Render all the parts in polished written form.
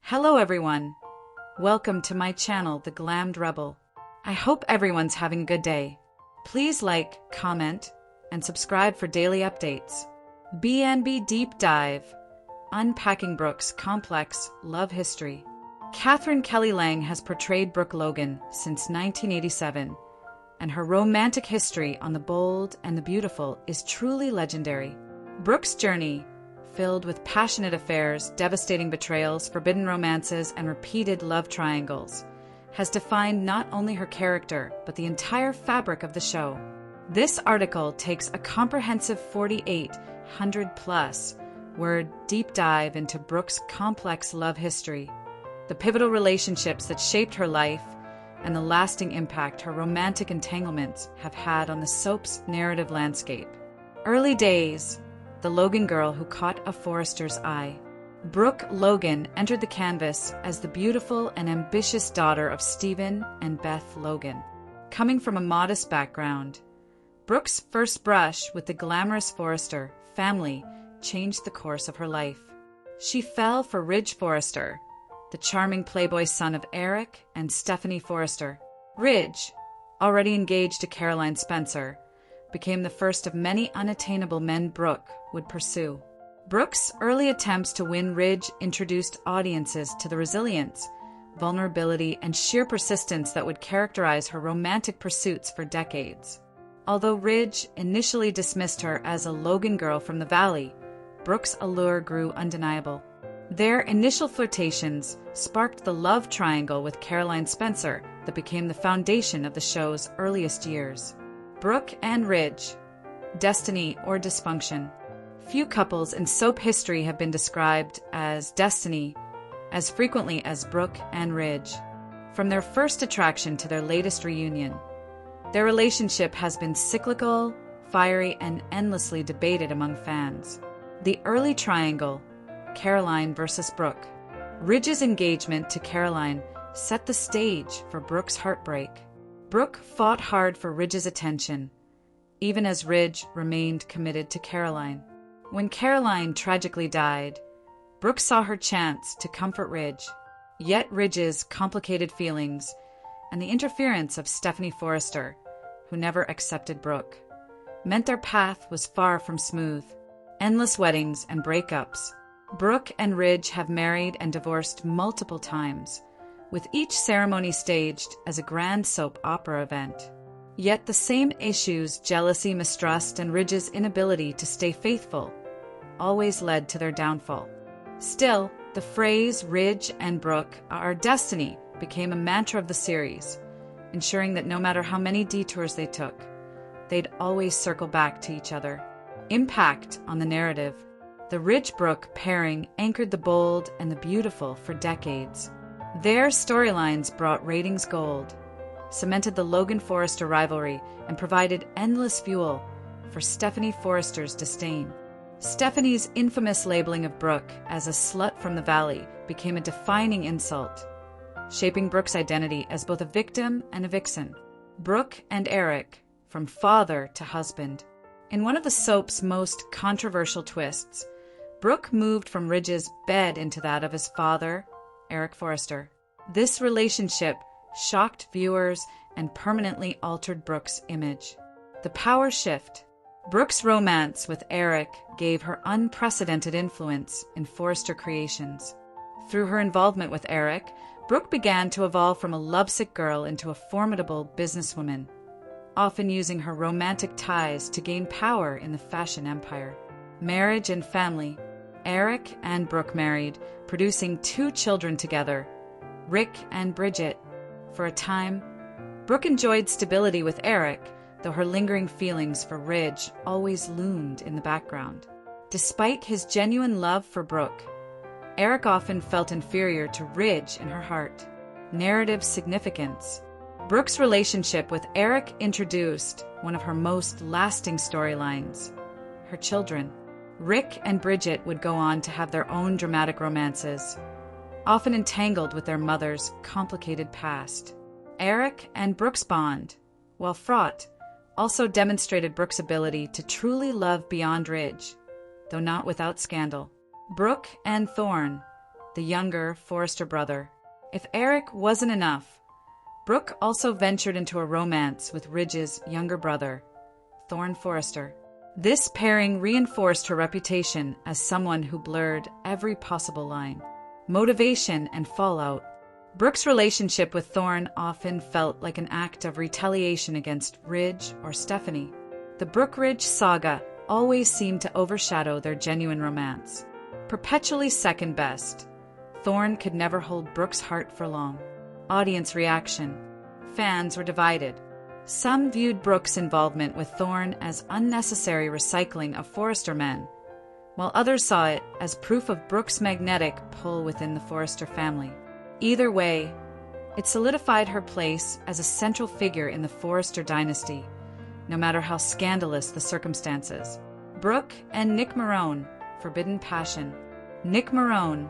Hello everyone! Welcome to my channel, The Glammed Rebel. I hope everyone's having a good day. Please like, comment, and subscribe for daily updates. B&B Deep Dive. Unpacking Brooke's complex love history. Catherine Kelly Lang has portrayed Brooke Logan since 1987, and her romantic history on The Bold and the Beautiful is truly legendary. Brooke's journey, filled with passionate affairs, devastating betrayals, forbidden romances, and repeated love triangles, has defined not only her character, but the entire fabric of the show. This article takes a comprehensive 4,800+ word deep dive into Brooke's complex love history, the pivotal relationships that shaped her life, and the lasting impact her romantic entanglements have had on the soap's narrative landscape. Early days. The Logan girl who caught a Forrester's eye. Brooke Logan entered the canvas as the beautiful and ambitious daughter of Stephen and Beth Logan. Coming from a modest background, Brooke's first brush with the glamorous Forrester family changed the course of her life. She fell for Ridge Forrester, the charming playboy son of Eric and Stephanie Forrester. Ridge, already engaged to Caroline Spencer, became the first of many unattainable men Brooke would pursue. Brooke's early attempts to win Ridge introduced audiences to the resilience, vulnerability, and sheer persistence that would characterize her romantic pursuits for decades. Although Ridge initially dismissed her as a Logan girl from the Valley, Brooke's allure grew undeniable. Their initial flirtations sparked the love triangle with Caroline Spencer that became the foundation of the show's earliest years. Brooke and Ridge. Destiny or dysfunction. Few couples in soap history have been described as destiny as frequently as Brooke and Ridge. From their first attraction to their latest reunion, their relationship has been cyclical, fiery, and endlessly debated among fans. The early triangle, Caroline versus Brooke. Ridge's engagement to Caroline set the stage for Brooke's heartbreak. Brooke fought hard for Ridge's attention, even as Ridge remained committed to Caroline. When Caroline tragically died, Brooke saw her chance to comfort Ridge. Yet Ridge's complicated feelings and the interference of Stephanie Forrester, who never accepted Brooke, meant their path was far from smooth. Endless weddings and breakups. Brooke and Ridge have married and divorced multiple times, with each ceremony staged as a grand soap opera event. Yet the same issues, jealousy, mistrust, and Ridge's inability to stay faithful, always led to their downfall. Still, the phrase Ridge and Brooke are our destiny became a mantra of the series, ensuring that no matter how many detours they took, they'd always circle back to each other. Impact on the narrative. The Ridge-Brooke pairing anchored The Bold and the Beautiful for decades. Their storylines brought ratings gold, cemented the Logan-Forrester rivalry, and provided endless fuel for Stephanie Forrester's disdain. Stephanie's infamous labeling of Brooke as a slut from the Valley became a defining insult, shaping Brooke's identity as both a victim and a vixen. Brooke and Eric, from father to husband. In one of the soap's most controversial twists, Brooke moved from Ridge's bed into that of his father, Eric Forrester. This relationship shocked viewers and permanently altered Brooke's image. The power shift. Brooke's romance with Eric gave her unprecedented influence in Forrester creations. Through her involvement with Eric, Brooke began to evolve from a lovesick girl into a formidable businesswoman, often using her romantic ties to gain power in the fashion empire. Marriage and family. Eric and Brooke married, producing 2 children together, Rick and Bridget. For a time, Brooke enjoyed stability with Eric, though her lingering feelings for Ridge always loomed in the background. Despite his genuine love for Brooke, Eric often felt inferior to Ridge in her heart. Narrative significance. Brooke's relationship with Eric introduced one of her most lasting storylines, her children. Rick and Bridget would go on to have their own dramatic romances, often entangled with their mother's complicated past. Eric and Brooke's bond, while fraught, also demonstrated Brooke's ability to truly love beyond Ridge, though not without scandal. Brooke and Thorne. the younger Forrester brother. If Eric wasn't enough, Brooke also ventured into a romance with Ridge's younger brother, Thorne Forrester. This pairing reinforced her reputation as someone who blurred every possible line. Motivation and fallout. Brooke's relationship with Thorne often felt like an act of retaliation against Ridge or Stephanie. The Brooke-Ridge saga always seemed to overshadow their genuine romance. Perpetually second best, Thorne could never hold Brooke's heart for long. Audience reaction. Fans were divided. Some viewed Brooke's involvement with Thorne as unnecessary recycling of Forrester men, while others saw it as proof of Brooke's magnetic pull within the Forrester family. Either way, it solidified her place as a central figure in the Forrester dynasty, no matter how scandalous the circumstances. Brooke and Nick Marone, forbidden passion. Nick Marone,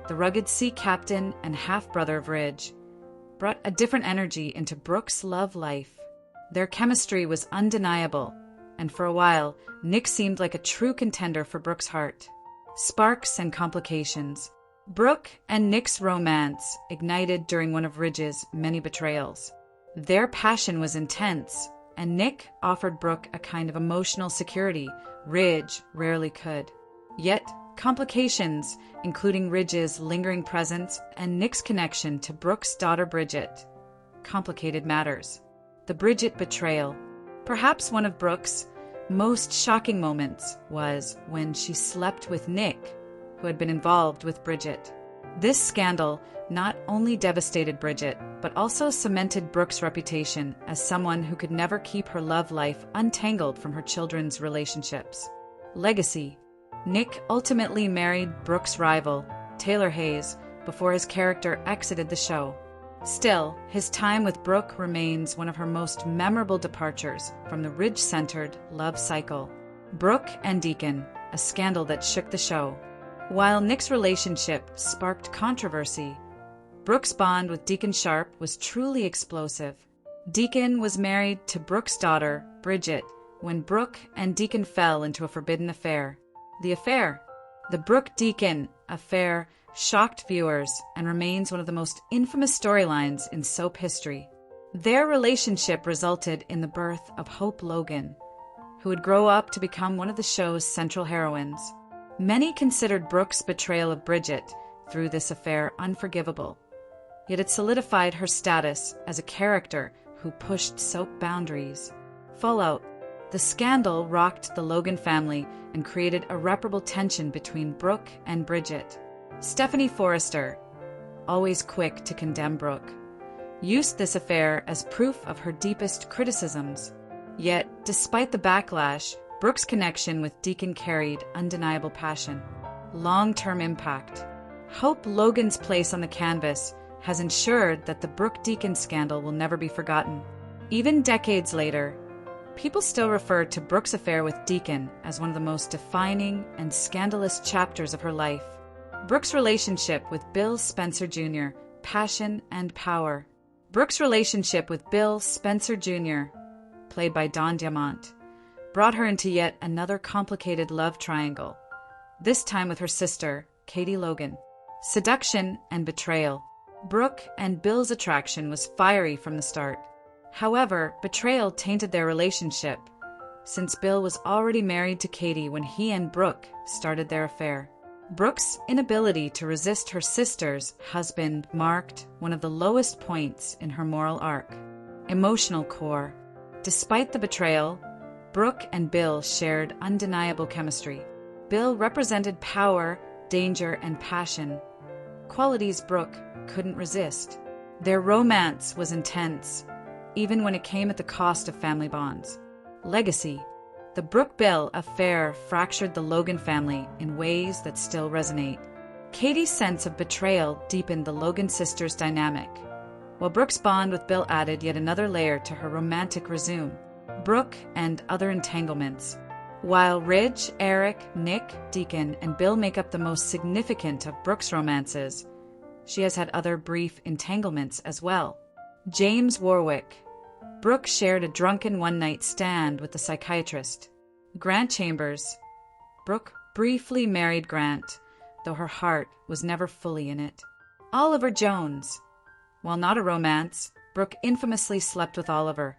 the rugged sea captain and half-brother of Ridge, brought a different energy into Brooke's love life. Their chemistry was undeniable, and for a while, Nick seemed like a true contender for Brooke's heart. Sparks and complications. Brooke and Nick's romance ignited during one of Ridge's many betrayals. Their passion was intense, and Nick offered Brooke a kind of emotional security Ridge rarely could. Yet, complications, including Ridge's lingering presence and Nick's connection to Brooke's daughter Bridget, complicated matters. The Bridget betrayal. Perhaps one of Brooke's most shocking moments was when she slept with Nick, who had been involved with Bridget. This scandal not only devastated Bridget, but also cemented Brooke's reputation as someone who could never keep her love life untangled from her children's relationships. Legacy. Nick ultimately married Brooke's rival, Taylor Hayes, before his character exited the show. Still, his time with Brooke remains one of her most memorable departures from the Ridge-centered love cycle. Brooke and Deacon, a scandal that shook the show. While Nick's relationship sparked controversy, Brooke's bond with Deacon Sharp was truly explosive. Deacon was married to Brooke's daughter, Bridget, when Brooke and Deacon fell into a forbidden affair. The affair, the Brooke-Deacon affair, shocked viewers and remains one of the most infamous storylines in soap history. Their relationship resulted in the birth of Hope Logan, who would grow up to become one of the show's central heroines. Many considered Brooke's betrayal of Bridget through this affair unforgivable, yet it solidified her status as a character who pushed soap boundaries. Fallout. The scandal rocked the Logan family and created irreparable tension between Brooke and Bridget. Stephanie Forrester, always quick to condemn Brooke, used this affair as proof of her deepest criticisms. Yet, despite the backlash, Brooke's connection with Deacon carried undeniable passion. Long-term impact. Hope Logan's place on the canvas has ensured that the Brooke-Deacon scandal will never be forgotten. Even decades later, people still refer to Brooke's affair with Deacon as one of the most defining and scandalous chapters of her life. Brooke's relationship with Bill Spencer Jr., passion and power. Brooke's relationship with Bill Spencer Jr., played by Don Diamont, brought her into yet another complicated love triangle, this time with her sister, Katie Logan. Seduction and betrayal. Brooke and Bill's attraction was fiery from the start. However, betrayal tainted their relationship, since Bill was already married to Katie when he and Brooke started their affair. Brooke's inability to resist her sister's husband marked one of the lowest points in her moral arc. Emotional core. Despite the betrayal, Brooke and Bill shared undeniable chemistry. Bill represented power, danger, and passion, qualities Brooke couldn't resist. Their romance was intense, even when it came at the cost of family bonds. Legacy. The Brooke-Bill affair fractured the Logan family in ways that still resonate. Katie's sense of betrayal deepened the Logan sisters' dynamic, while Brooke's bond with Bill added yet another layer to her romantic resume. Brooke and other entanglements. While Ridge, Eric, Nick, Deacon, and Bill make up the most significant of Brooke's romances, she has had other brief entanglements as well. James Warwick. Brooke shared a drunken one-night stand with the psychiatrist. Grant Chambers. Brooke briefly married Grant, though her heart was never fully in it. Oliver Jones. While not a romance, Brooke infamously slept with Oliver,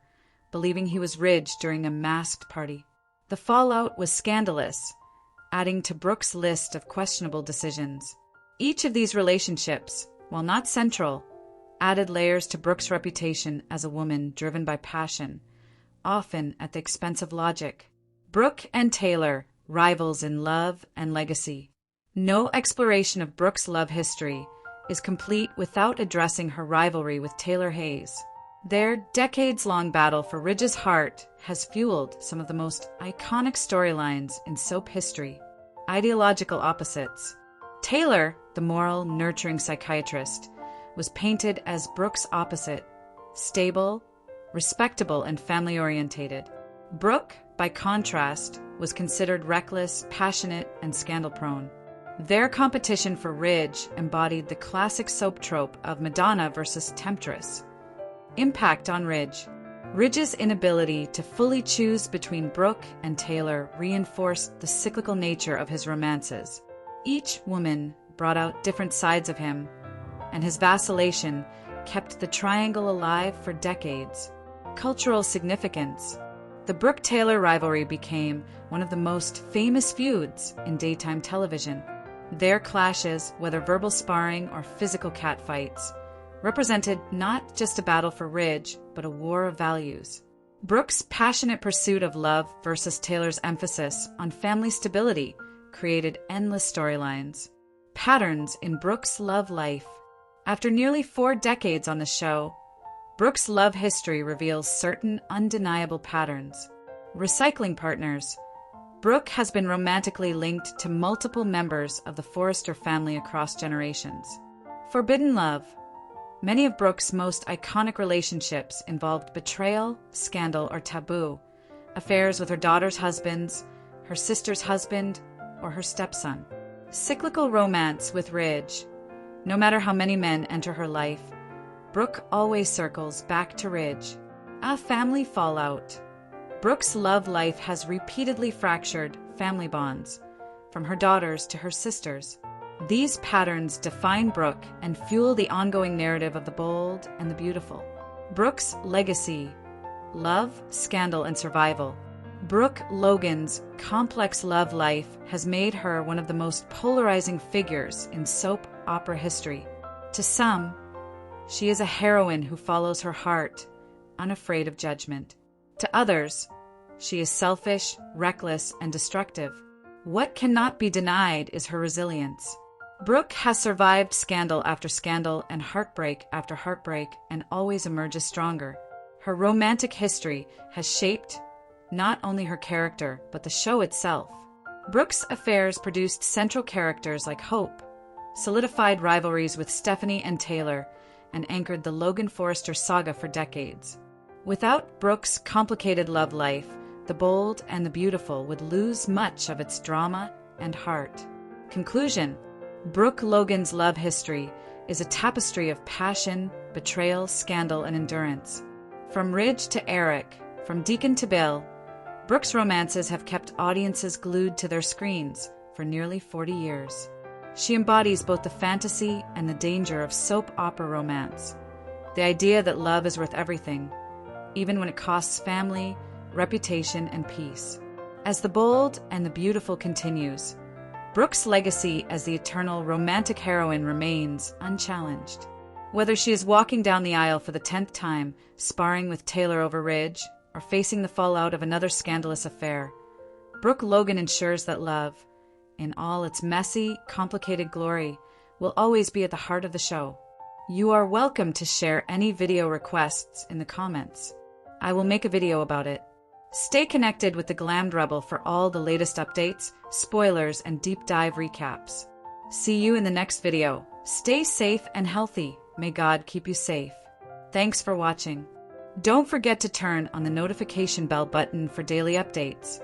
believing he was Ridge during a masked party. The fallout was scandalous, adding to Brooke's list of questionable decisions. Each of these relationships, while not central, added layers to Brooke's reputation as a woman driven by passion, often at the expense of logic. Brooke and Taylor, rivals in love and legacy. No exploration of Brooke's love history is complete without addressing her rivalry with Taylor Hayes. Their decades-long battle for Ridge's heart has fueled some of the most iconic storylines in soap history. Ideological opposites. Taylor, the moral, nurturing psychiatrist, was painted as Brooke's opposite, stable, respectable, and family-orientated. Brooke, by contrast, was considered reckless, passionate, and scandal-prone. Their competition for Ridge embodied the classic soap trope of Madonna versus Temptress. Impact on Ridge. Ridge's inability to fully choose between Brooke and Taylor reinforced the cyclical nature of his romances. Each woman brought out different sides of him, and his vacillation kept the triangle alive for decades. Cultural significance. The Brooke-Taylor rivalry became one of the most famous feuds in daytime television. Their clashes, whether verbal sparring or physical catfights, represented not just a battle for Ridge, but a war of values. Brooke's passionate pursuit of love versus Taylor's emphasis on family stability created endless storylines. Patterns in Brooke's love life. After nearly 4 decades on the show, Brooke's love history reveals certain undeniable patterns. Recycling partners. Brooke has been romantically linked to multiple members of the Forrester family across generations. Forbidden love. Many of Brooke's most iconic relationships involved betrayal, scandal, or taboo, affairs with her daughter's husbands, her sister's husband, or her stepson. Cyclical romance with Ridge. No matter how many men enter her life, Brooke always circles back to Ridge. A family fallout. Brooke's love life has repeatedly fractured family bonds, from her daughters to her sisters. These patterns define Brooke and fuel the ongoing narrative of the bold and the beautiful. Brooke's legacy. Love, scandal, and survival. Brooke Logan's complex love life has made her one of the most polarizing figures in soap opera history. To some, she is a heroine who follows her heart, unafraid of judgment. To others, she is selfish, reckless, and destructive. What cannot be denied is her resilience. Brooke has survived scandal after scandal and heartbreak after heartbreak and always emerges stronger. Her romantic history has shaped not only her character, but the show itself. Brooke's affairs produced central characters like Hope, solidified rivalries with Stephanie and Taylor, and anchored the Logan Forrester saga for decades. Without Brooke's complicated love life, the bold and the beautiful would lose much of its drama and heart. Conclusion. Brooke Logan's love history is a tapestry of passion, betrayal, scandal, and endurance. From Ridge to Eric, from Deacon to Bill, Brooke's romances have kept audiences glued to their screens for nearly 40 years. She embodies both the fantasy and the danger of soap opera romance, the idea that love is worth everything, even when it costs family, reputation, and peace. As the bold and the beautiful continues, Brooke's legacy as the eternal romantic heroine remains unchallenged. Whether she is walking down the aisle for the 10th time, sparring with Taylor over Ridge, or facing the fallout of another scandalous affair, Brooke Logan ensures that love, in all its messy, complicated glory, will always be at the heart of the show. You are welcome to share any video requests in the comments. I will make a video about it. Stay connected with the Glammed Rebel for all the latest updates, spoilers, and deep dive recaps. See you in the next video. Stay safe and healthy. May God keep you safe. Thanks for watching. Don't forget to turn on the notification bell button for daily updates.